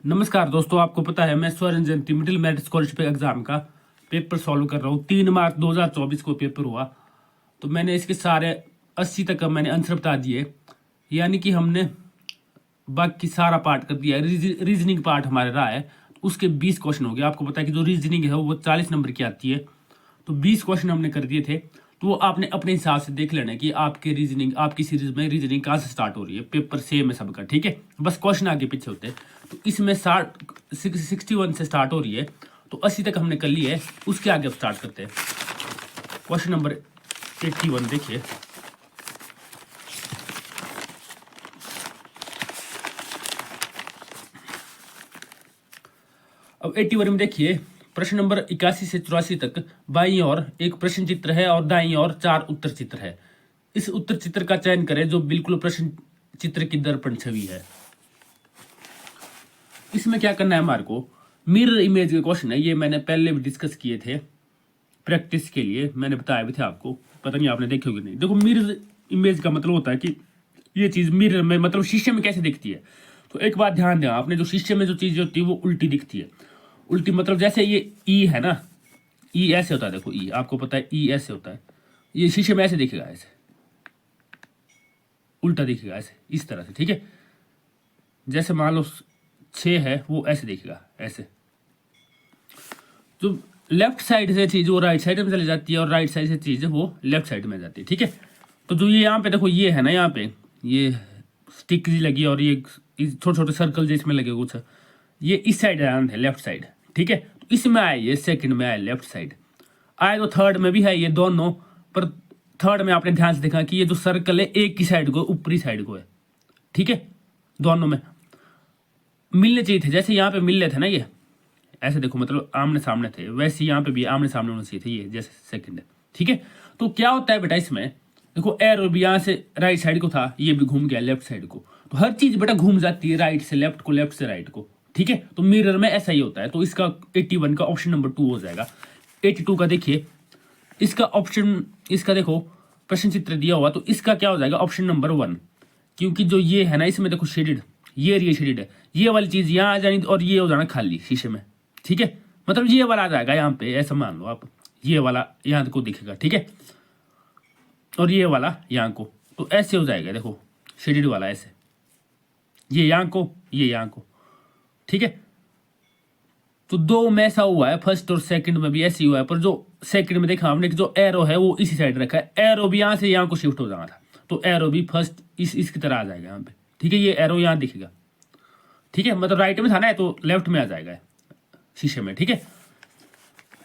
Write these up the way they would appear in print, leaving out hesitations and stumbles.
नमस्कार दोस्तों, आपको पता है मैं स्वर्ण जयंती मिडिल मेरिट स्कॉलरशिप एग्जाम का पेपर सॉल्व कर रहा हूँ। 3 मार्च 2024 को पेपर हुआ, तो मैंने इसके सारे 80 तक का मैंने आंसर बता दिए, यानी कि हमने बाकी सारा पार्ट कर दिया है। रीजनिंग पार्ट हमारे रहा है, उसके 20 क्वेश्चन हो गए। आपको पता है कि जो रीजनिंग है वो 40 नंबर की आती है, तो 20 क्वेश्चन हमने कर दिए थे। तो वो आपने अपने हिसाब से देख लेना कि आपके रीजनिंग, आपकी सीरीज में रीजनिंग कहाँ से स्टार्ट हो रही है। पेपर सेम है सबका, ठीक है, बस क्वेश्चन आगे पीछे होते हैं। तो इसमें 61 से स्टार्ट हो रही है, तो 80 तक हमने कर ली है। उसके आगे अब स्टार्ट करते हैं। क्वेश्चन नंबर 81 देखिए। अब 81 में देखिए, प्रश्न नंबर 81 से 84 तक बाईं ओर एक प्रश्न चित्र है और दाईं ओर 4 उत्तर चित्र है। इस उत्तर चित्र का चयन करें जो बिल्कुल प्रश्न चित्र की दर्पण छवि है। इसमें क्या करना है हमारे को, मिरर इमेज के क्वेश्चन है। ये मैंने पहले भी डिस्कस किए थे प्रैक्टिस के लिए, मैंने बताया भी थे आपको, पता नहीं आपने देखे होगी नहीं। देखो, मिरर इमेज का मतलब होता है कि ये चीज मिरर में, मतलब शीशे में कैसे दिखती है। तो एक बात ध्यान दें आपने, जो शीशे में जो चीज होती है वो उल्टी दिखती है। उल्टी मतलब जैसे ये ई है ना, ई ऐसे होता है। देखो ई, आपको पता है ई ऐसे होता है, ये शीशे में ऐसे दिखेगा, ऐसे उल्टा दिखेगा, ऐसे इस तरह से, ठीक है। जैसे मान लो 6 है, वो ऐसे दिखेगा, ऐसे। तो लेफ्ट साइड से चीज वो राइट साइड में चली जाती है, और राइट साइड से चीज वो लेफ्ट साइड में जाती है, ठीक है। तो जो ये यहाँ पे देखो, ये है ना, यहाँ पे ये स्टिक लगी और ये छोटे छोटे सर्कल जिसमें लगे कुछ, ये इस साइड है, लेफ्ट साइड, ठीक है। तो इसमें आए, ये सेकंड में आए लेफ्ट साइड आए, तो थर्ड में भी है ये दोनों। पर थर्ड में आपने ध्यान से देखा कि ये जो सर्कल है एक की साइड को, ऊपरी साइड को है, ठीक है। दोनों में मिलने चाहिए थे, जैसे यहाँ पे मिल रहे थे ना, ये ऐसे देखो, मतलब आमने सामने थे, वैसे यहाँ पे भी आमने सामने होने चाहिए थे, ये जैसे सेकंड है, ठीक है। तो क्या होता है बेटा, इसमें देखो एरो भी यहाँ से राइट साइड को था, ये भी घूम गया लेफ्ट साइड को। तो हर चीज बेटा घूम जाती है, राइट से लेफ्ट को, लेफ्ट से राइट को, ठीक है। तो मिरर में ऐसा ही होता है। तो इसका 81 का ऑप्शन नंबर 2 हो जाएगा। 82 का देखिए, इसका ऑप्शन, इसका देखो प्रश्न चित्र दिया हुआ, तो इसका क्या हो जाएगा, ऑप्शन नंबर 1। क्योंकि जो ये है ना, इसमें देखो शेडेड, ये शेडेड है, ये वाली चीज यहाँ आ जानी और ये हो जाना खाली शीशे में, ठीक है। मतलब ये वाला आ जाएगा यहाँ पे, ऐसा मान लो आप, ये वाला यहाँ को दिखेगा, ठीक है, और ये वाला यहाँ को, तो ऐसे हो जाएगा। देखो शेडेड वाला ऐसे, ये यहाँ को, ये यहाँ को, ठीक है। तो 2 में ऐसा हुआ है, फर्स्ट और सेकंड में भी ऐसे ही हुआ है। पर जो सेकंड में देखा हमने कि जो एरो है वो इसी साइड रखा है, एरो भी यहाँ से यहाँ को शिफ्ट हो जाना था, तो एरो भी फर्स्ट इसकी तरह आ जाएगा यहाँ पे, ठीक है। ये एरो यहाँ दिखेगा, ठीक है, मतलब राइट में था ना, तो लेफ्ट में आ जाएगा शीशे में, ठीक है।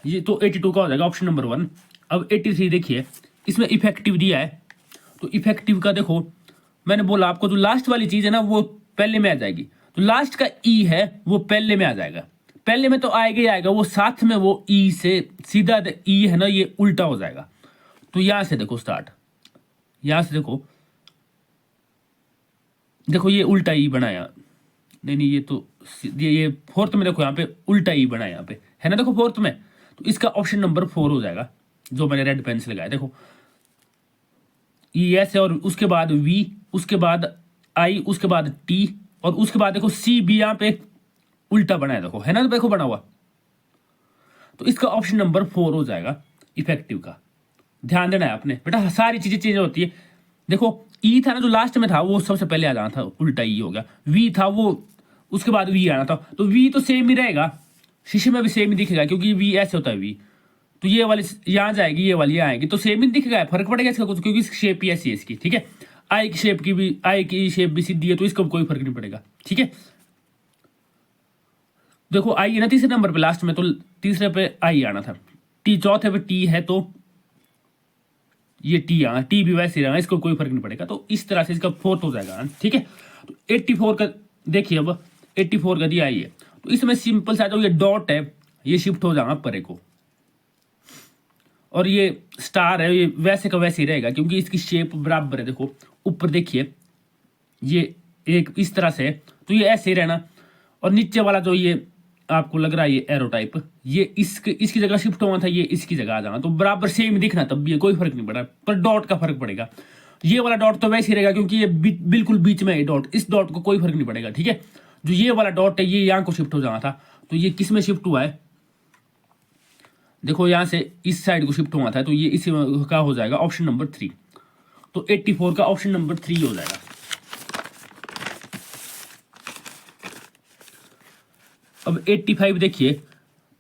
ये तो 82 का हो जाएगा ऑप्शन नंबर 1। अब 83 देखिए, इसमें इफेक्टिव दिया है। तो इफेक्टिव का देखो, मैंने बोला आपको, जो लास्ट वाली चीज है ना वो पहले में आ जाएगी। तो लास्ट का ई है वो पहले में आ जाएगा, पहले में तो आएगा ही आएगा, वो साथ में वो ई से सीधा ई है ना, ये उल्टा हो जाएगा। तो यहां से देखो स्टार्ट, यहां से देखो, देखो ये उल्टा ई बनाया, नहीं ये तो ये फोर्थ में देखो, यहाँ पे उल्टा ई बना यहाँ पे है ना, देखो फोर्थ में। तो इसका ऑप्शन नंबर 4 हो जाएगा, जो मैंने रेड पेन से लगाया। देखो ई ऐसे, और उसके बाद वी, उसके बाद आई, उसके बाद टी, और उसके बाद देखो सी बी यहाँ पे उल्टा बना है, देखो है ना, देखो बना हुआ। तो इसका ऑप्शन नंबर 4 हो जाएगा इफेक्टिव का। ध्यान देना है आपने बेटा, सारी चीजें चेंज होती है। देखो ई था ना, जो लास्ट में था वो सबसे पहले आ जाना था, उल्टा ई हो गया। वी था वो, उसके बाद वी आना था, तो वी तो सेम ही रहेगा, शीशे में भी सेम ही दिखेगा, क्योंकि वी ऐसे होता है वी। तो ये वाली यहाँ जाएगी, ये वाली यहाँ आएगी, तो सेम ही दिखेगा, फर्क पड़ेगा इसका कुछ, क्योंकि शेप ही ऐसी है इसकी, ठीक है। आई की शेप की भी, आई की शेप भी सीधी है, तो इसका कोई फर्क नहीं पड़ेगा, ठीक है। देखो आई है ना तीसरे नंबर पे लास्ट में, तो तीसरे पे आई आना था। टी चौथे पे टी है, तो ये टी आना, टी भी वैसे रहना, इसको कोई फर्क नहीं पड़ेगा। तो इस तरह से इसका 4th हो जाएगा, ठीक है। तो 84 का देखिए, अब 84 का दिया है, तो इसमें सिंपल सा जो ये डॉट है ये शिफ्ट हो जाएगा परे को, और ये स्टार है ये वैसे का वैसे ही रहेगा, क्योंकि इसकी शेप बराबर है। देखो ऊपर देखिए, ये एक इस तरह से, तो ये ऐसे ही रहना, और नीचे वाला जो ये आपको लग रहा है ये एरो टाइप, ये इसकी जगह शिफ्ट होना था, ये इसकी जगह आ जाना, तो बराबर सेम दिखना, तब भी कोई फर्क नहीं पड़ा, पर डॉट का फर्क पड़ेगा। ये वाला डॉट तो वैसे ही रहेगा, क्योंकि ये बिल्कुल बीच में है डॉट, इस डॉट को कोई फर्क नहीं पड़ेगा, ठीक है। जो ये वाला डॉट है ये यहाँ को शिफ्ट हो जाना था, तो ये किस में शिफ्ट हुआ है, देखो यहाँ से इस साइड को शिफ्ट हुआ था, तो ये इसी का हो जाएगा ऑप्शन नंबर 3। तो 84 का ऑप्शन नंबर 3 हो जाएगा। अब 85 देखिए,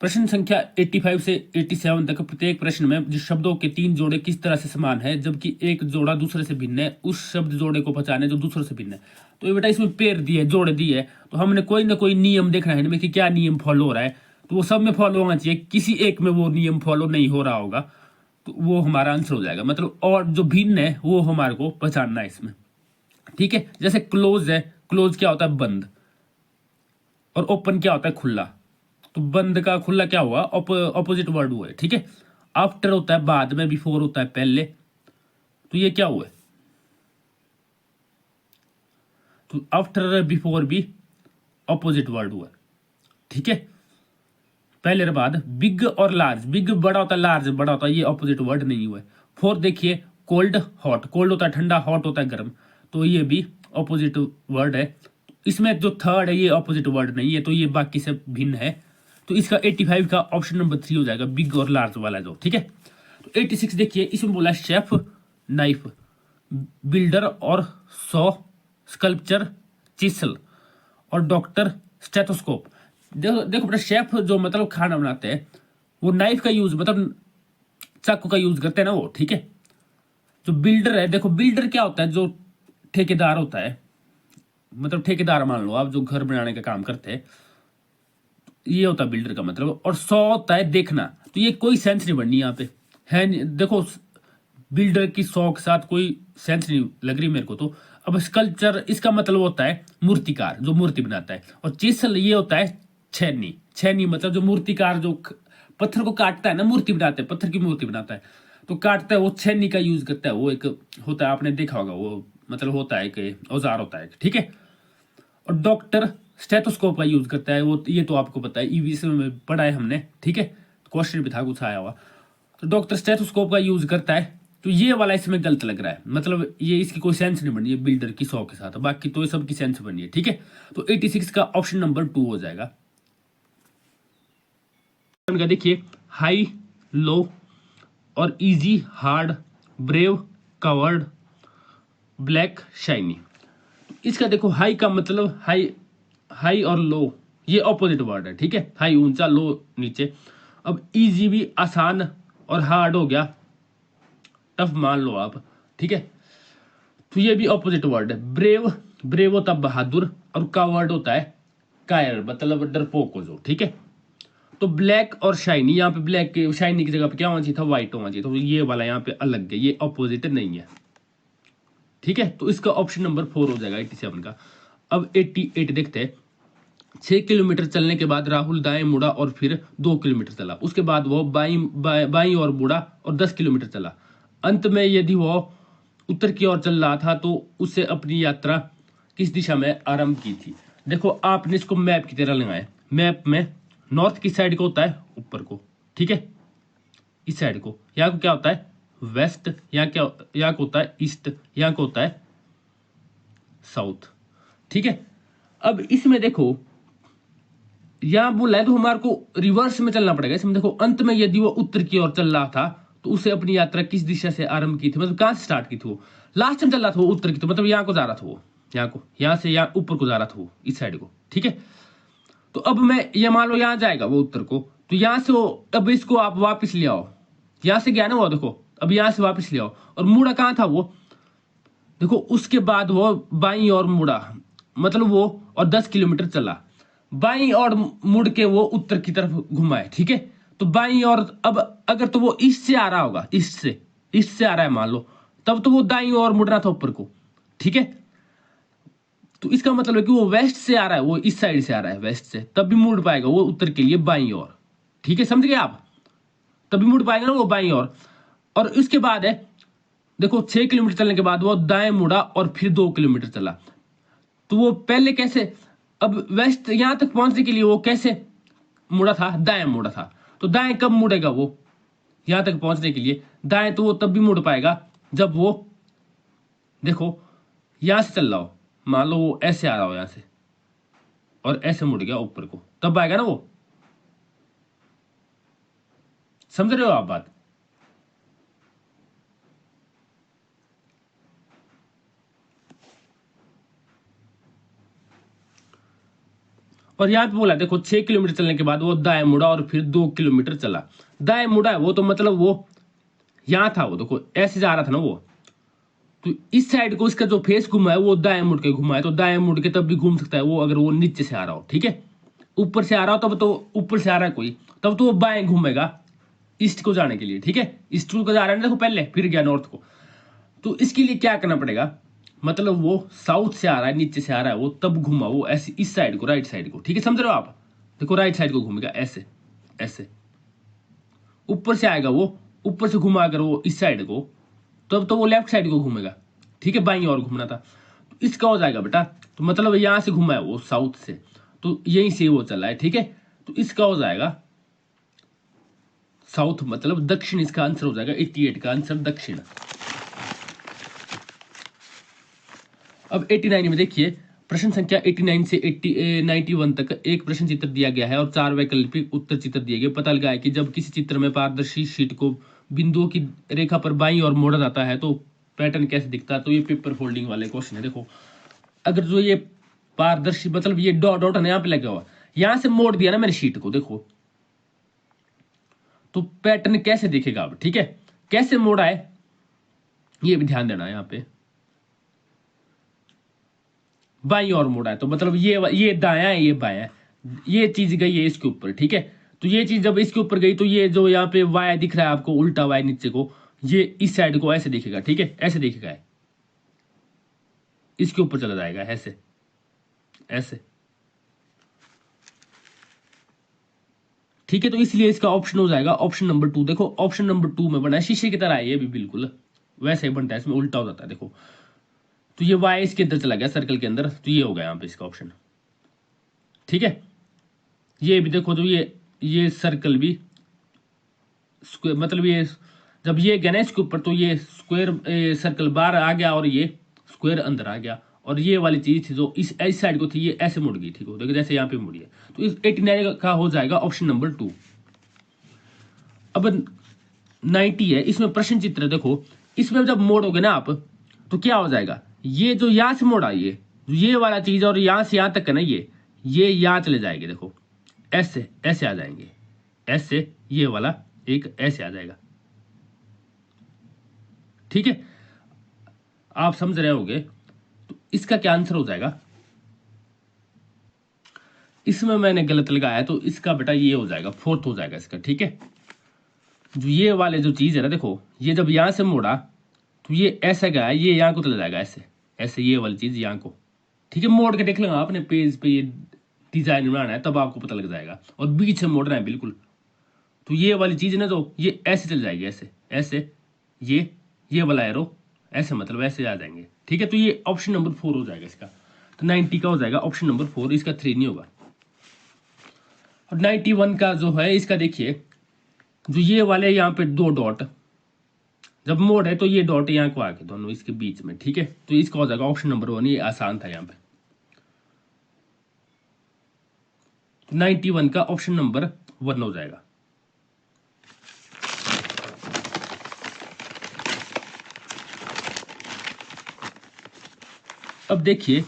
प्रश्न संख्या 85 से 87 तक प्रत्येक प्रश्न में जिस शब्दों के 3 जोड़े किस तरह से समान है जबकि एक जोड़ा दूसरे से भिन्न है, उस शब्द जोड़े को पहचाने जो दूसरे से भिन्न है। तो ये बेटा इसमें पेयर दिए, जोड़े दिए है, तो हमने कोई ना कोई नियम देखना है इनमें कि क्या नियम फॉलो हो रहा है, तो वो सब में फॉलो होना चाहिए, किसी एक में वो नियम फॉलो नहीं हो रहा होगा तो वो हमारा आंसर हो जाएगा। मतलब और जो भिन्न है वो हमारे को पहचानना है इसमें, ठीक है। जैसे क्लोज है, क्लोज क्या होता है, बंद, और ओपन क्या होता है, खुला। तो बंद का खुला क्या हुआ, ऑपोजिट वर्ड हुआ है, ठीक है। आफ्टर होता है बाद में, बिफोर होता है पहले, तो ये क्या हुआ है, तो आफ्टर बिफोर भी ऑपोजिट वर्ड हुआ है, ठीक है। पहले और बाद, बिग और लार्ज, बिग बड़ा होता है, लार्ज बड़ा होता है, ये ऑपोजिट वर्ड नहीं हुआ है। फोर देखिए, कोल्ड हॉट, कोल्ड होता है ठंडा, हॉट होता है गर्म, तो ये भी ऑपोजिट वर्ड है। इसमें जो थर्ड है ये ऑपोजिट वर्ड नहीं है, तो ये बाकी से भिन्न है। तो इसका 85 का ऑप्शन नंबर 3 हो जाएगा, बिग और लार्ज वाला जो, ठीक है। तो 86 देखिए, इसमें बोला शेफ, नाइफ, बिल्डर और सॉ, स्कल्पचर, चिसल, और डॉक्टर, स्टेथोस्कोप। देखो देखो बेटा, शेफ जो मतलब खाना बनाते हैं, वो नाइफ का यूज मतलब चाकू का यूज करते हैं ना वो, ठीक है। जो बिल्डर है, देखो बिल्डर क्या होता है, जो ठेकेदार होता है, मतलब ठेकेदार मान लो आप, जो घर बनाने का काम करते हैं, ये होता है बिल्डर का मतलब। और सौ होता है देखना, तो ये कोई सेंस नहीं बननी यहाँ पे है, देखो बिल्डर की सौ के साथ कोई सेंस नहीं लग रही मेरे को। तो अब स्कल्पचर, इसका मतलब होता है मूर्तिकार, जो मूर्ति बनाता है। और चिसल ये होता है छेनी, छेनी मतलब जो मूर्तिकार जो पत्थर को काटता है ना, मूर्ति बनाते हैं, पत्थर की मूर्ति बनाता है, तो काटता है वो छेनी का यूज करता है, वो एक होता है, आपने देखा होगा, वो मतलब होता है कि औजार होता है, ठीक है। और डॉक्टर स्टेथोस्कोप का यूज करता है, वो ये तो आपको पता है, ईवीएस में पढ़ा है हमने, ठीक है, क्वेश्चन भी था कुछ आया हुआ। तो डॉक्टर स्टेथोस्कोप का यूज करता है, तो ये वाला इसमें गलत लग रहा है, मतलब ये इसकी कोई सेंस नहीं बनी है बिल्डर की सौ के साथ, बाकी तो ये सब की सेंस बनी है, ठीक है। तो 86 का ऑप्शन नंबर 2 हो जाएगा। देखिए, हाई, लो, और easy, hard, brave, covered, black, shiny. इसका देखो, हाई का मतलब हाई, हाई और लो ये ऑपोजिट वर्ड है, ठीक है। हाई ऊंचा, लो नीचे। अब इजी भी आसान, और हार्ड हो गया टफ मान लो आप, ठीक है। तो ये भी ऑपोजिट वर्ड है। ब्रेव, ब्रेव होता है बहादुर, और कावर्ड होता है कायर, मतलब डरपोक को जो, ठीक है। तो ब्लैक और शाइनी, यहाँ पे ब्लैक के शाइनी की जगह पे क्या होना चाहिए था, व्हाइट होना चाहिए, तो ये वाला यहाँ पे अलग है, ये ऑपोजिट नहीं है, ठीक है। तो इसका ऑप्शन नंबर 4 हो जाएगा 87 का। अब 88 देखते हैं। 6 किलोमीटर चलने के बाद राहुल दाएं मुड़ा और फिर 2 किलोमीटर चला, उसके बाद वो बाईं ओर मुड़ा और 10 किलोमीटर चला। अंत में यदि वो उत्तर की ओर चल रहा था तो उससे अपनी यात्रा किस दिशा में आरंभ की थी। देखो आपने इसको मैप की तरह लगाए, मैप में नॉर्थ की साइड को होता है ऊपर को, ठीक है, इस साइड को, यहाँ को क्या होता है वेस्ट, यहाँ को होता है ईस्ट, यहाँ को होता है साउथ, ठीक है। अब इसमें देखो यहां बोला है तो हमारे को रिवर्स में चलना पड़ेगा। इसमें देखो, अंत में यदि वो उत्तर की ओर चल रहा था तो उसे अपनी यात्रा किस दिशा से आरंभ की थी, मतलब कहां से स्टार्ट की थी, वो लास्ट में चल रहा था वो उत्तर की, तो मतलब यहाँ को जा रहा था वो, यहाँ को, यहाँ से यहाँ ऊपर को जा रहा था वो, इस साइड को, ठीक है। तो अब मैं ये मान लो यहाँ जाएगा वो उत्तर को, तो यहाँ से वो, अब इसको आप वापिस ले आओ, यहाँ से गया ना वो, देखो अब यहाँ से वापिस ले आओ, और मुड़ा कहाँ था वो, देखो उसके बाद वो बाईं ओर मुड़ा, मतलब वो और 10 किलोमीटर चला, बाईं ओर मुड़ के वो उत्तर की तरफ घुमाए, ठीक है। तो बाईं ओर, अब अगर तो वो ईस्ट से आ रहा होगा, ईस्ट से आ रहा है मान लो, तब तो वो दाईं ओर मुड़ रहा था ऊपर को, ठीक है। तो इसका मतलब है कि वो वेस्ट से आ रहा है, वो इस साइड से आ रहा है वेस्ट से, तब भी मुड़ पाएगा वो उत्तर के लिए बाईं ओर, ठीक है, समझ गए आप, तभी मुड़ पाएगा ना वो बाईं ओर। और उसके बाद है देखो, 6 किलोमीटर चलने के बाद वो दाएं मुड़ा और फिर 2 किलोमीटर चला, तो वो पहले कैसे, अब वेस्ट यहां तक पहुंचने के लिए वो कैसे मुड़ा था, दाएं मुड़ा था, तो दाएं कब मुड़ेगा वो, यहां तक पहुंचने के लिए दाएं तो वो तब भी मुड़ पाएगा जब वो, देखो यहां से चल रहा हो, मान लो वो ऐसे आ रहा हो यहाँ से, और ऐसे मुड़ गया ऊपर को, तब आएगा ना वो। समझ रहे हो आप बात? और यहाँ पे बोला देखो 6 किलोमीटर चलने के बाद वो दाएं मुड़ा और फिर 2 किलोमीटर चला। दाएं मुड़ा है वो, तो मतलब वो यहाँ था, वो देखो ऐसे जा रहा था ना वो, तो इस साइड को इसका जो फेस घुमा है वो दाएं मुड़ के घुमा है, तो दाएं मुड़ के तब भी घूम सकता है वो, अगर वो नीचे से आ रहा हो, ठीक है। ऊपर से आ रहा हो तब तो, ऊपर से आ रहा है कोई, तब तो वो बाएं घूमेगा ईस्ट को जाने के लिए, ठीक है। ईस्ट को जा रहा है ना देखो, पहले फिर गया नॉर्थ को, तो इसके लिए क्या करना पड़ेगा, मतलब वो साउथ से आ रहा है, नीचे से आ रहा है वो, तब घुमा वो ऐसे इस साइड को, राइट साइड को, ठीक है। समझ रहे हो आप? देखो राइट साइड को घूमेगा ऐसे ऐसे, ऊपर से आएगा वो, ऊपर से घुमा कर वो इस साइड को, तब तो वो लेफ्ट साइड को घूमेगा, ठीक है। बाईं और घूमना था, तो इसका हो जाएगा बेटा, तो मतलब यहां से घुमा है वो साउथ से, तो यहीं से वो चला है, ठीक है। तो इसका हो जाएगा साउथ मतलब दक्षिण, इसका आंसर हो जाएगा 88 का आंसर दक्षिण। अब 89 में देखिए, प्रश्न संख्या 89 से 91 तक एक प्रश्न चित्र दिया गया है और 4 वैकल्पिक उत्तर चित्र दिए गए। पता लगाए कि जब किसी चित्र में पारदर्शी शीट को बिंदुओं की रेखा पर बाईं ओर मोड़ा जाता है तो पैटर्न कैसे दिखता है। तो ये पेपर फोल्डिंग वाले क्वेश्चन है। देखो अगर जो ये पारदर्शी मतलब ये डॉट डॉट यहाँ पे लगा हुआ, यहां से मोड़ दिया ना मैंने शीट को, देखो तो पैटर्न कैसे दिखेगा अब, ठीक है। कैसे मोड़ा है ये भी ध्यान देना, यहाँ पे बाईं ओर मोड़ा है, तो मतलब ये दायां है, ये बायां है, ये चीज गई है इसके ऊपर, ठीक है। तो ये चीज जब इसके ऊपर गई तो ये जो यहाँ पे वाई दिख रहा है आपको, उल्टा वाई नीचे को, ये इस साइड को ऐसे दिखेगा, ठीक है, ऐसे दिखेगा, इसके ऊपर चला जाएगा ऐसे ऐसे, ठीक है। तो इसलिए इसका ऑप्शन हो जाएगा ऑप्शन नंबर 2। देखो ऑप्शन नंबर 2 में बना है, शीशे की तरह है ये भी, बिल्कुल वैसे ही बनता है, इसमें उल्टा हो जाता है। देखो तो ये वाई इसके अंदर चला गया सर्कल के अंदर, तो ये हो गया यहाँ पे इसका ऑप्शन, ठीक है। ये भी देखो, तो ये सर्कल भी स्क्वायर, मतलब ये जब ये गया ना इसके ऊपर, तो ये स्क्वायर सर्कल बाहर आ गया और ये स्क्वायर अंदर आ गया, और ये वाली चीज थी जो इस साइड को थी, ये ऐसे मुड़ गई, ठीक हो, देखो जैसे यहाँ पे मुड़ी है। तो इस 89 का हो जाएगा ऑप्शन नंबर 2। अब 90 है, इसमें प्रश्न चित्र देखो, इसमें जब मोड़ोगे ना आप तो क्या हो जाएगा, ये जो यहां से मोड़ा, ये वाला चीज और यहां से यहां तक है ना, ये यहां चले जाएंगे, देखो ऐसे ऐसे आ जाएंगे, ऐसे ये वाला एक ऐसे आ जाएगा, ठीक है। आप समझ रहे होगे, तो इसका क्या आंसर हो जाएगा। इसमें मैंने गलत लगाया, तो इसका बेटा ये हो जाएगा, फोर्थ हो जाएगा इसका, ठीक है। जो ये वाले जो चीज है ना, देखो ये जब यहां से मोड़ा तो ये ऐसा गया, ये यहाँ को चला जाएगा ऐसे ऐसे, ये वाली चीज यहाँ को, ठीक है। मोड़ के देख लेना आपने पेज पे, ये डिजाइन बनाना है तब आपको पता लग जाएगा, और बीच से मोड़ना है बिल्कुल। तो ये वाली चीज ना, जो ये ऐसे चल जाएगी, ऐसे ऐसे, ये वाला एरो ऐसे, मतलब ऐसे आ जाएंगे, ठीक है। तो ये ऑप्शन नंबर 4 हो जाएगा इसका, तो 90 का हो जाएगा ऑप्शन नंबर 4, इसका 3 नहीं होगा। और 91 का जो है इसका देखिए, जो ये वाले यहाँ पे 2 डॉट जब मोड़ है तो ये डॉट यहाँ को आके दोनों इसके बीच में, ठीक है। तो इसका हो जाएगा ऑप्शन नंबर 1, ये आसान था यहाँ पे। 91 का ऑप्शन नंबर 1 हो जाएगा। अब देखिए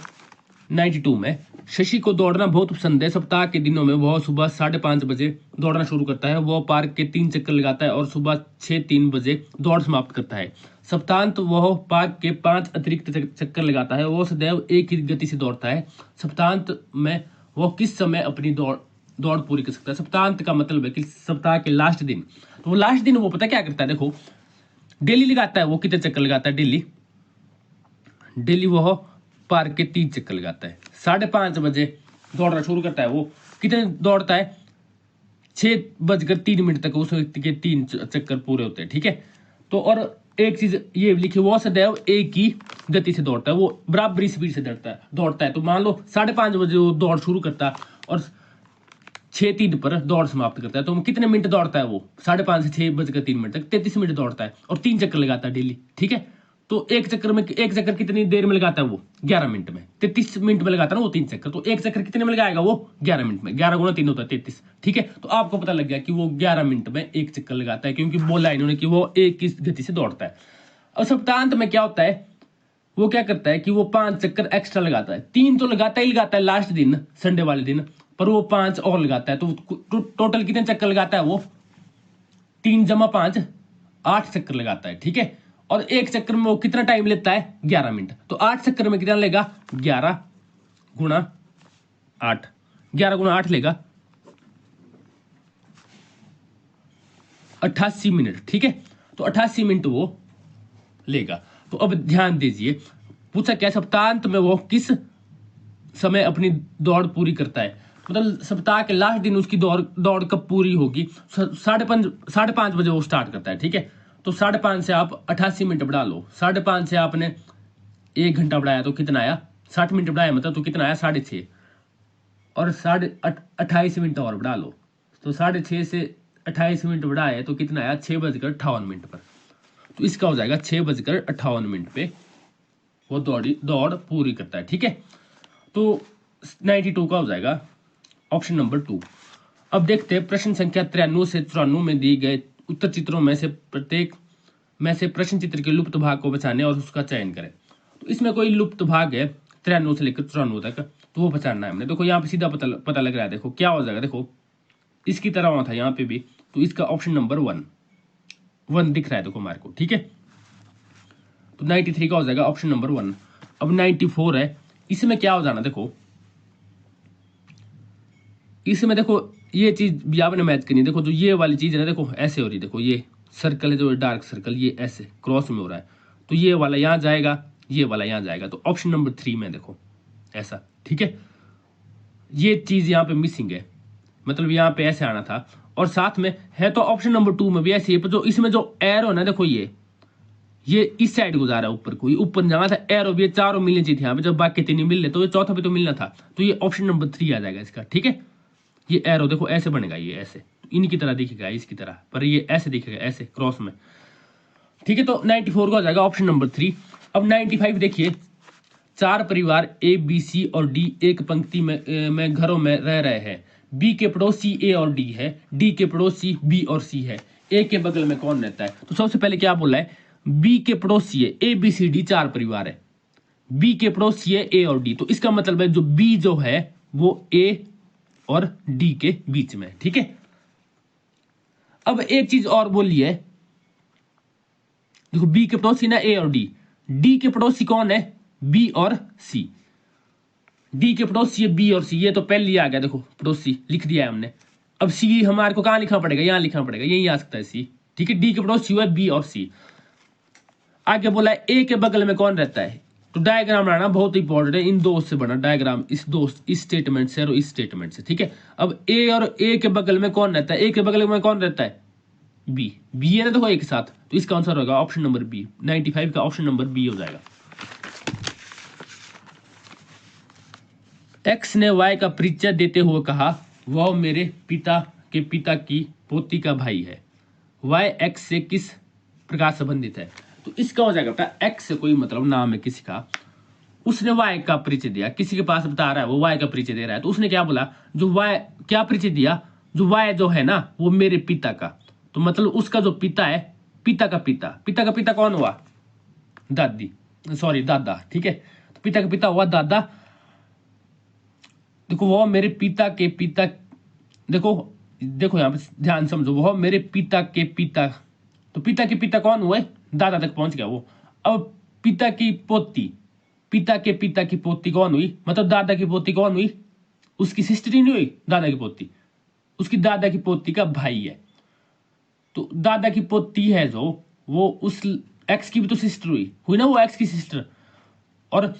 92 में, शशि को दौड़ना बहुत पसंद है। सप्ताह के दिनों में वह सुबह 5:30 बजे दौड़ना शुरू करता है। वह पार्क के 3 चक्कर लगाता है और सुबह 6:03 बजे दौड़ समाप्त करता है। सप्तांत वह पार्क के 5 अतिरिक्त चक्कर लगाता है। वह सदैव एक ही गति से दौड़ता है। सप्तांत में वह किस समय अपनी दौड़ पूरी कर सकता है। सप्तांत का मतलब है कि सप्ताह के लास्ट दिन। तो वो लास्ट दिन वो पता क्या करता है, देखो डेली लगाता है। वो कितने चक्कर लगाता है डेली वह पार्क के 3 चक्कर लगाता है। 5:30 बजे दौड़ना शुरू करता है। वो कितने दौड़ता है, 6:03 तक उस व्यक्ति के 3 चक्कर पूरे होते हैं, ठीक है। तो और एक चीज ये लिखी, वो सदैव एक ही गति से दौड़ता है। वो बराबरी स्पीड से दौड़ता है। तो मान लो 5:30 बजे वो दौड़ शुरू करता है और 6:03 पर दौड़ समाप्त करता है। तो कितने मिनट दौड़ता है वो, 5:30 से 6:03 तक 33 मिनट दौड़ता है और 3 चक्कर लगाता है डेली, ठीक है। तो एक चक्कर कितनी देर में लगाता है वो 11 मिनट में। 33 मिनट में लगाता है ना वो 3 चक्कर, तो एक चक्कर कितने में लगाएगा वो 11 मिनट में। 11 गुना 3 होता है 33। ठीक है, तो आपको पता लग गया कि वो 11 मिनट में एक चक्कर लगाता है, क्योंकि बोला इन्होंने कि वो एक की गति से दौड़ता है। और सप्ताहांत में क्या होता है, वो क्या करता है कि वो 5 चक्कर एक्स्ट्रा लगाता है। 3 तो लगाता है लास्ट दिन, संडे वाले दिन, पर वो 5 और लगाता है। तो टोटल कितने चक्कर लगाता है वो 3 जमा 5 8 चक्कर लगाता है। ठीक है, और एक चक्कर में वो कितना टाइम लेता है 11 मिनट। तो 8 चक्कर में कितना लेगा 11 गुना 8, 11 गुना 8 लेगा 88 मिनट। ठीक है, तो 88 मिनट वो लेगा। तो अब ध्यान दीजिए, पूछा क्या सप्ताहांत में वो किस समय अपनी दौड़ पूरी करता है, मतलब सप्ताह के लास्ट दिन उसकी दौड़ कब पूरी होगी। 5:30 बजे वो स्टार्ट करता है। ठीक है, तो 5:30 से आप 88 मिनट बढ़ा लो। 5:30 से आपने 1 घंटा बढ़ाया तो कितना आया 60 मिनट बढ़ाया, मतलब तो कितना आया 6:30, और 28 मिनट और बढ़ा लो, तो 6:30 से 28 मिनट बढ़ाए तो कितना आया 6:58 पर। तो इसका हो जाएगा 6:58 पे वो दौड़ पूरी करता है। ठीक है, तो 92 का हो जाएगा ऑप्शन नंबर 2। अब देखते हैं प्रश्न संख्या 93 से 94 में दी गए उत्तर चित्रों में से प्रत्येक में से प्रश्न चित्र के लुप्त भाग को बचाने और उसका चयन करें। तो इसमें कोई लुप्त भाग है 93 से लेकर 94 तक, तो वो बचाना है हमने। देखो यहाँ पे सीधा पता लग रहा है, देखो क्या हो जाएगा, देखो इसकी तरह हुआ था यहाँ पे भी, तो इसका ऑप्शन नंबर 1 दिख रहा है देखो हमारे को। ठीक है, तो 93 का हो जाएगा ऑप्शन नंबर 1। अब 94 है, इसमें क्या हो जाना, देखो इसमें देखो ये चीज भी आपने मैच करनी है। देखो जो ये वाली चीज है ना, देखो ऐसे हो रही है, देखो ये सर्कल है जो डार्क सर्कल, ये ऐसे क्रॉस में हो रहा है, तो ये वाला यहाँ जाएगा, ये वाला यहाँ जाएगा, तो ऑप्शन नंबर 3 में देखो ऐसा। ठीक है, ये चीज यहाँ पे मिसिंग है, मतलब यहाँ पे ऐसे आना था, और साथ में है तो ऑप्शन नंबर 2 में भी ऐसे है, पर जो इसमें जो एरो ना, देखो ये इस साइड को जा रहा है ऊपर को, ऊपर जाना था एरो भी, ये चारों मिलने चाहिए यहाँ पे, जब बाकी 3 मिल रहे तो ये चौथा भी तो मिलना था, तो ये ऑप्शन नंबर 3 आ जाएगा इसका। ठीक है, ये एरो देखो ऐसे बनेगा, ये ऐसे इनकी तरह दिखेगा, इसकी तरह, पर ये ऐसे दिखेगा ऐसे क्रॉस में। ठीक है, तो 94 का हो जाएगा ऑप्शन नंबर 3। अब 95 देखिए, 4 परिवार ए बी सी और डी एक पंक्ति में घरों में रह रहे हैं। बी के पड़ोसी ए और डी है, डी के पड़ोसी बी और सी है, ए के बगल में कौन रहता है। तो सबसे पहले क्या बोला है, बी के पड़ोसी है, ए बी सी डी 4 परिवार है, बी के पड़ोसी है ए और डी, तो इसका मतलब है जो बी जो है वो ए और डी के बीच में। ठीक है, अब एक चीज और बोली है, देखो बी के पड़ोसी ना ए और डी के पड़ोसी कौन है बी और सी, डी के पड़ोसी है बी और सी, ये तो पहले ही आ गया, देखो पड़ोसी लिख दिया है हमने। अब सी हमारे को कहां लिखना पड़ेगा, यहां लिखना पड़ेगा, यही आ सकता है सी। ठीक है, डी के पड़ोसी हुआ बी और सी। आगे बोला है ए के बगल में कौन रहता है, तो डायग्राम बनाना बहुत इंपॉर्टेंट है, इन दो से बना डायग्राम, इस स्टेटमेंट से और इस स्टेटमेंट से। ठीक है, अब ए और ए के बगल में कौन रहता है, ए के बगल में कौन रहता है बी, बी है ना देखो एक साथ, तो इसका आंसर होगा ऑप्शन नंबर बी। 95 का ऑप्शन नंबर बी हो जाएगा। एक्स ने वाई का परिचय देते हुए कहा, वह मेरे पिता की पोती का भाई है। वाई एक्स से किस प्रकार संबंधित है, तो इसका हो जाएगा बेटा एक्स से कोई मतलब नाम है किसी का, उसने वाई का परिचय दिया, किसी के पास बता रहा है वो वाई का परिचय दे रहा है, तो उसने क्या बोला, जो वाई क्या परिचय दिया, जो वाई जो है ना वो मेरे पिता का, तो मतलब उसका जो पिता है, पिता का पिता कौन हुआ, दादा। ठीक है, तो पिता का पिता हुआ दादा। देखो वो मेरे पिता के पिता, देखो यहाँ पे ध्यान समझो, वो मेरे पिता के पिता, तो पिता के पिता कौन हुए, दादा तक पहुंच गया वो। अब पिता के पिता की पोती कौन हुई, मतलब दादा की पोती कौन हुई, उसकी सिस्टर ही नहीं हुई, दादा की पोती, उसकी दादा की पोती का भाई है। तो दादा की पोती है जो, वो उस एक्स की भी तो सिस्टर हुई ना, वो एक्स की सिस्टर, और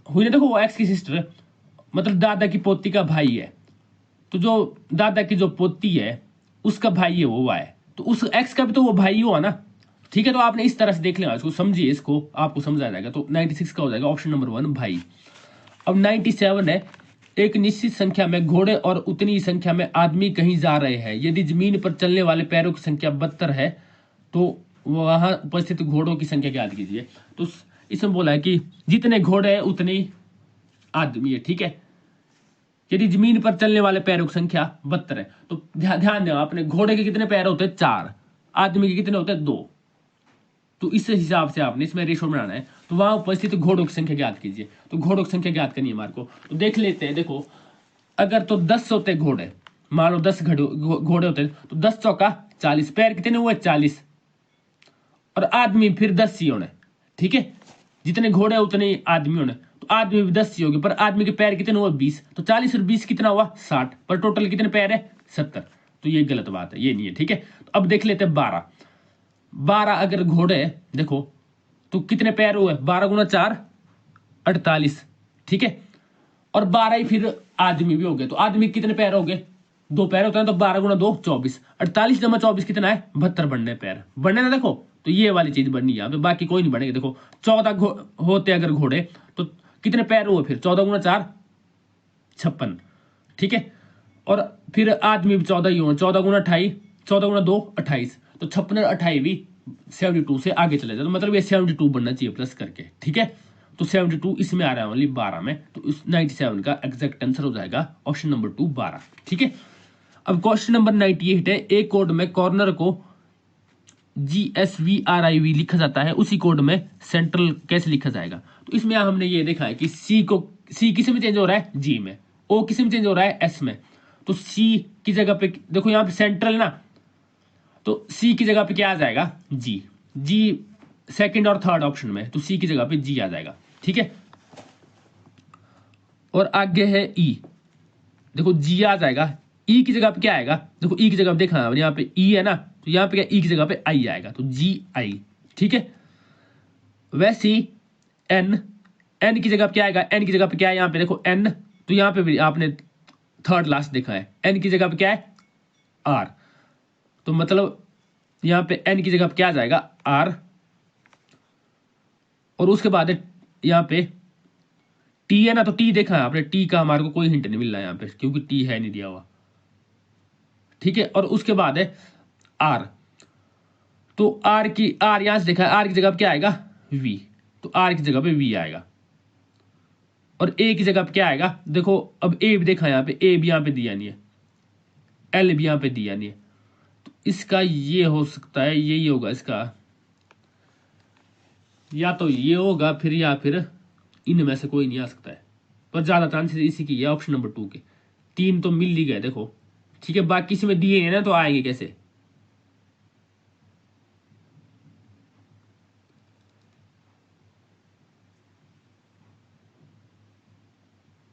हुई ना देखो वो एक्स की सिस्टर, मतलब दादा की पोती का भाई है, तो जो दादा की जो पोती है उसका भाई है वो वाई, तो उस एक्स का भी तो वो भाई हुआ ना। ठीक है, तो आपने इस तरह से देख लेना, इसको समझिए, इसको आपको समझ आ जाएगा। तो 96 का हो जाएगा ऑप्शन नंबर 1 भाई। अब 97 है, एक निश्चित संख्या में घोड़े और उतनी ही संख्या में आदमी कहीं जा रहे हैं, यदि जमीन पर चलने वाले पैरों की संख्या 72 है तो वहां उपस्थित घोड़ों की संख्या ज्ञात कीजिए। तो इसमें बोला है कि जितने घोड़े हैं उतने आदमी है, ठीक है। यदि जमीन पर चलने वाले पैरों की संख्या 72 है, तो ध्यान देना, अपने घोड़े के कितने पैर होते हैं? 4। आदमी के कितने होते हैं? 2। तो इस हिसाब से आपने इसमें रेशो बनाना है। तो वहां उपस्थित घोड़ों की संख्या ज्ञात कीजिए। तो घोड़ों की संख्या ज्ञात करनी है हमारे को। तो देख लेते हैं, देखो अगर तो 10 होते घोड़े, मान लो 10 घोड़े होते हैं, तो 10 चौका 40, पैर कितने हुए? 40, और आदमी फिर 10 ही होने, ठीक है। जितने घोड़े उतने आदमी होने, तो आदमी भी 10 ही होगी, पर आदमी के पैर कितने हुए? 20। तो 40 और 20 कितना हुआ? 60, पर टोटल कितने पैर है? 70। तो ये गलत बात है, ये नहीं है, ठीक है। तो अब देख लेते हैं 12 अगर घोड़े देखो तो कितने पैर हुए? 12 गुना 4 48, ठीक है। और 12 ही फिर आदमी भी हो गए, तो आदमी कितने पैर हो गए? 2 पैर होते हैं, तो 12 गुना 2 24, 48 जमा 24 कितना है? 72 बनने पैर बनने ना। देखो तो ये वाली चीज बननी है यहाँ पे, बाकी कोई नहीं बनेगी। देखो 14 होते अगर घोड़े, तो कितने पैर हुए फिर? 14 गुना 4 56, ठीक है। और फिर आदमी भी 14 ही हुए, 14 गुना 28, 14 गुना 2 28, तो 56 और 28 भी 72 से आगे चले जाए, तो मतलब ये 72 बनना चाहिए प्लस करके, ठीक है। तो 72 इसमें आ रहा है ओनली 12 में, तो इस 97 का एग्जैक्ट आंसर हो जाएगा ऑप्शन नंबर 2 12, ठीक है। अब क्वेश्चन नंबर 98 है, एक कोड में कॉर्नर को GSVRIV लिखा जाता है, उसी कोड में सेंट्रल कैसे लिखा जाएगा? तो इसमें हमने ये देखा है कि C किस में चेंज हो रहा है? G में। O किस में चेंज हो रहा है? S में। तो C की जगह पे देखो यहाँ पे सेंट्रल ना, तो C की जगह पे क्या आ जाएगा? G सेकंड और थर्ड ऑप्शन में, तो C की जगह पे G आ जाएगा, ठीक है। और आगे है E, देखो G आ जाएगा। E की जगह पे क्या आएगा? देखो E की जगह पे देखा यहाँ पे E है ना, तो यहाँ पे क्या? E की जगह पे I आएगा, तो GI, ठीक है। वैसे ही N की जगह पे क्या आएगा? N की जगह पे क्या है? यहाँ पे देखो N, तो यहाँ पे भी आपने थर्ड लास्ट देखा है, N की जगह पे क्या है? R, तो मतलब यहाँ पे N की जगह पे क्या आ जाएगा? R, और उसके बाद यहाँ पे T है ना, तो T देखा है आपने, T का हमारे को कोई हिंट नहीं मिल रहा है यहाँ पे, क्योंकि T है नहीं दिया हुआ, ठीक है। और उसके बाद है R, तो R यहां से देखा है, R की जगह पे क्या आएगा? V, तो R की जगह पे V आएगा। और A की जगह पे क्या आएगा? देखो अब A भी देखा यहाँ पे, A भी यहाँ पे दिया नहीं है, L भी यहाँ पे दिया नहीं है, तो इसका ये हो सकता है, यही होगा इसका, या तो ये होगा फिर, या फिर इनमें से कोई नहीं आ सकता है, पर ज्यादा चांसेस इसी की है, ऑप्शन नंबर 2 के। 3 तो मिल ही गए देखो, ठीक है। बाकी इसमें दिए हैं ना, तो आएंगे कैसे?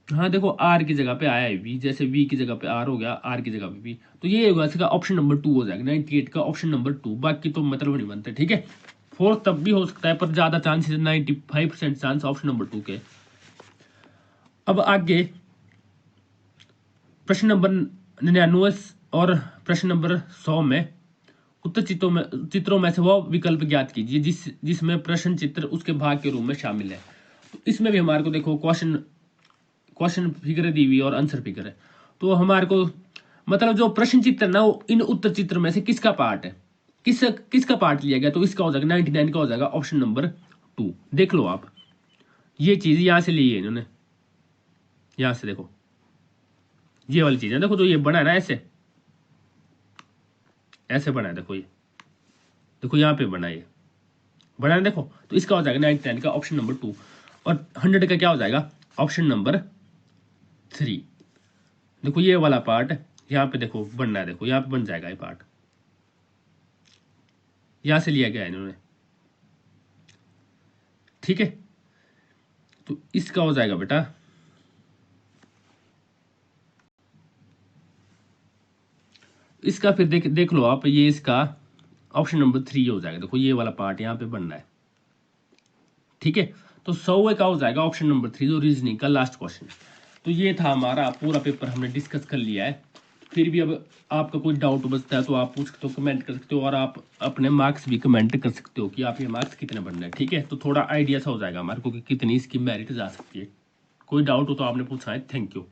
हाँ देखो R की जगह पे आया है V, जैसे V की जगह पे R हो गया, R की जगह पे V, तो ये होगा इसका ऑप्शन नंबर 2 हो जाएगा, 98 का ऑप्शन नंबर 2। बाकी तो मतलब नहीं बनते, ठीक है। 4 तब भी हो सकता है, पर ज्यादा चांसेस 95% चांस ऑप्शन नंबर 2 के। अब आगे प्रश्न नंबर 99 और प्रश्न नंबर 100 में उत्तर चित्रों में से वो विकल्प ज्ञात कीजिए जिसमें प्रश्न चित्र उसके भाग के रूप में शामिल है। तो इसमें भी हमारे को देखो क्वेश्चन फिगर दी हुई और आंसर फिगर है, तो हमारे को मतलब जो प्रश्न चित्र ना, वो इन उत्तर चित्र में से किसका पार्ट है, किसका पार्ट लिया गया? तो इसका हो जाएगा 99 का हो जाएगा ऑप्शन नंबर 2। देख लो आप, ये चीज यहां से ली है इन्होंने, यहां से देखो ये वाली चीज है, देखो तो ये बना है ना, ऐसे बना है, देखो ये देखो यहाँ पे बना, ये बना है देखो, तो इसका हो जाएगा 99 का ऑप्शन नंबर 2। और 100 का क्या हो जाएगा? Option number 3। देखो ये वाला पार्ट यहाँ पे देखो बनना है, देखो यहाँ पे बन जाएगा ये पार्ट, यहां से लिया गया है इन्होंने, ठीक है। तो इसका हो जाएगा बेटा इसका, फिर देख लो आप, ये इसका ऑप्शन नंबर 3 हो जाएगा। देखो ये वाला पार्ट यहाँ पे बनना है, ठीक है। तो 100 का हो जाएगा ऑप्शन नंबर 3, जो रीजनिंग का लास्ट क्वेश्चन। तो ये था हमारा पूरा पेपर, हमने डिस्कस कर लिया है। फिर भी अब आपका कोई डाउट बचता है तो आप पूछ सकते हो, कमेंट कर सकते हो, और आप अपने मार्क्स भी कमेंट कर सकते हो कि आप ये मार्क्स कितने बनने हैं, ठीक है। तो थोड़ा आइडिया सा हो जाएगा हमारे को कि कितनी इसकी मेरिट जा सकती है। कोई डाउट हो तो आपने पूछा है। Thank you.